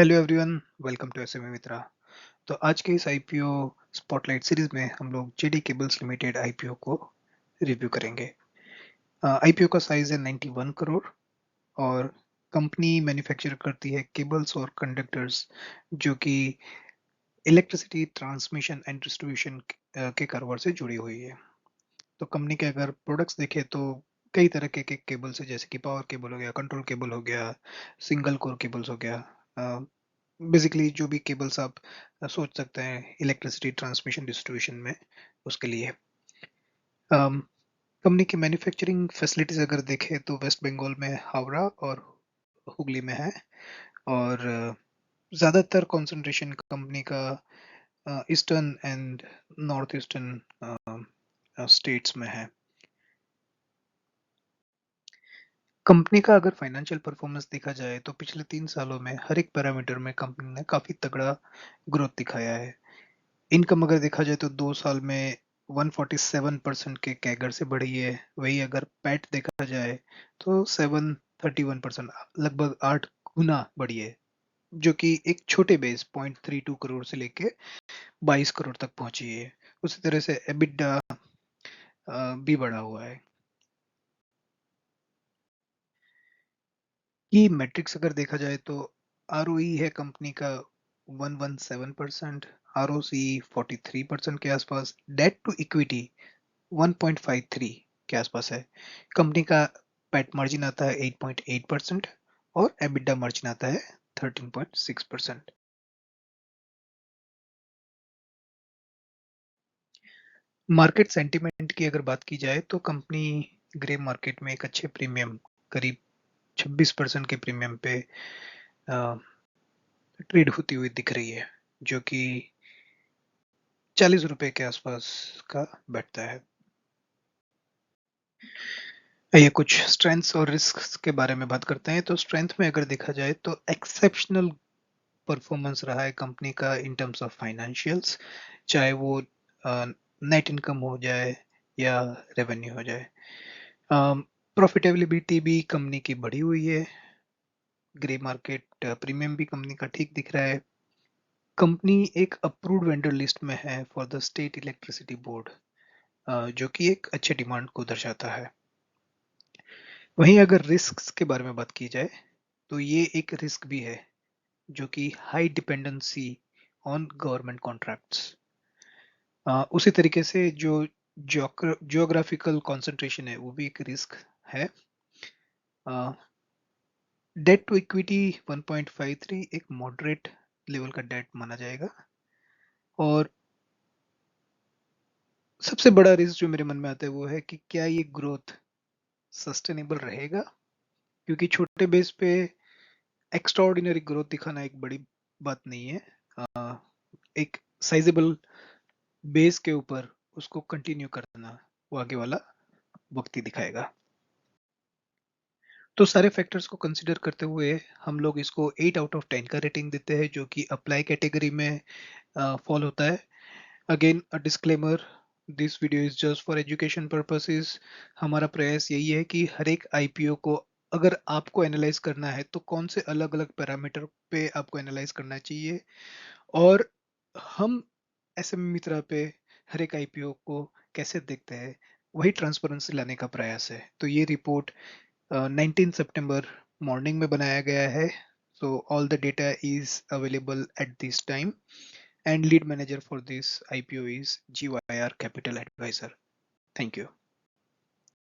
Hello everyone, welcome to SMA Mitra. तो आज के इस आईपीओ स्पॉटलाइट सीरीज में हम लोग जेडी केबल्स लिमिटेड आईपीओ को रिव्यू करेंगे। आईपीओ का साइज है 91 करोड़ और कंपनी मैन्युफैक्चर करती है केबल्स और कंडक्टर्स जो कि इलेक्ट्रिसिटी ट्रांसमिशन एंड डिस्ट्रीब्यूशन के कारोबार से जुड़ी हुई है। तो कंपनी के अगर प्रोडक्ट्स देखें तो कई तरह के केबल्स है, जैसे कि पावर केबल हो गया, कंट्रोल केबल हो गया, सिंगल कोर केबल्स हो गया। बेसिकली जो भी केबल्स आप सोच सकते हैं इलेक्ट्रिसिटी ट्रांसमिशन डिस्ट्रीब्यूशन में, उसके लिए कंपनी की मैन्युफैक्चरिंग फैसिलिटीज अगर देखें तो वेस्ट बंगाल में हावड़ा और हुगली में है। और ज़्यादातर कंसंट्रेशन कंपनी का eastern and north eastern states में है। कंपनी का अगर फाइनेंशियल परफॉर्मेंस देखा जाए तो पिछले 3 सालों में हर एक पैरामीटर में कंपनी ने काफी तगड़ा ग्रोथ दिखाया है। इनकम अगर देखा जाए तो 2 साल में 147% के कैगर से बढ़ी है। वही अगर पैट देखा जाए तो 731%, लगभग 8 गुना बढ़ी है, जो कि एक छोटे बेस 0.32 करोड़ से लेके 22 करोड़ तक पहुंची है। उसी तरह से एबिटा भी बढ़ा हुआ है। की मैट्रिक्स अगर देखा जाए तो आरओई है कंपनी का 117%, आरओसी 43% के आसपास, डेट टू इक्विटी 1.53 के आसपास है। कंपनी का पैट मार्जिन आता है 8.8% और एबिटा मार्जिन आता है 13.6%। मार्केट सेंटिमेंट की अगर बात की जाए तो कंपनी ग्रे मार्केट में एक अच्छे प्रीमियम, करीब 26% के प्रीमियम पे ट्रेड होती हुई दिख रही है, जो कि 40 रुपए के आसपास का बैठता है। ये कुछ स्ट्रेंथ्स और रिस्क्स के बारे में बात करते हैं। तो स्ट्रेंथ में अगर देखा जाए तो एक्सेप्शनल परफॉर्मेंस रहा है कंपनी का इन टर्म्स ऑफ फाइनेंशियल्स, चाहे वो नेट इनकम हो जाए या रेवेन्यू हो जाए। प्रॉफिटेबिलिटी भी कंपनी की बढ़ी हुई है। ग्रे मार्केट प्रीमियम भी कंपनी का ठीक दिख रहा है। कंपनी एक अप्रूव्ड वेंडर लिस्ट में है for the state electricity board, जो कि एक अच्छे डिमांड को दर्शाता है। वहीं अगर रिस्क्स के बारे में बात की जाए तो ये एक रिस्क भी है, जो कि high dependency on government contracts. उसी तरीके से जो जियोग्राफिकल कंसंट्रेशन है वो भी एक रिस्क है। डेट टू इक्विटी 1.53 एक मॉडरेट लेवल का डेट माना जाएगा। और सबसे बड़ा रिस्क जो मेरे मन में आता है वो है कि क्या ये ग्रोथ सस्टेनेबल रहेगा, क्योंकि छोटे बेस पे एक्स्ट्राऑर्डिनरी ग्रोथ दिखाना एक बड़ी बात नहीं है। एक साइजेबल बेस के ऊपर उसको कंटिन्यू करना वो आगे वाला वक्त ही दिखाएगा। तो सारे फैक्टर्स को कंसिडर करते हुए हम लोग इसको 8 आउट ऑफ 10 का रेटिंग देते हैं, जो कि अप्लाई कैटेगरी में फॉल होता है। Again a disclaimer, this video is just for education purposes. हमारा प्रयास यही है कि हर एक आईपीओ को अगर आपको एनालाइज करना है तो कौन से अलग अलग पैरामीटर पे आपको एनालाइज करना चाहिए, और हम एसएम मित्रा पे हर एक आईपीओ को कैसे देखते हैं, वही ट्रांसपेरेंसी लाने का प्रयास है। तो ये रिपोर्ट 19 सितंबर मॉर्निंग में बनाया गया है। So all the data is available at this time and lead manager for this IPO is GYR Capital Advisor. Thank you.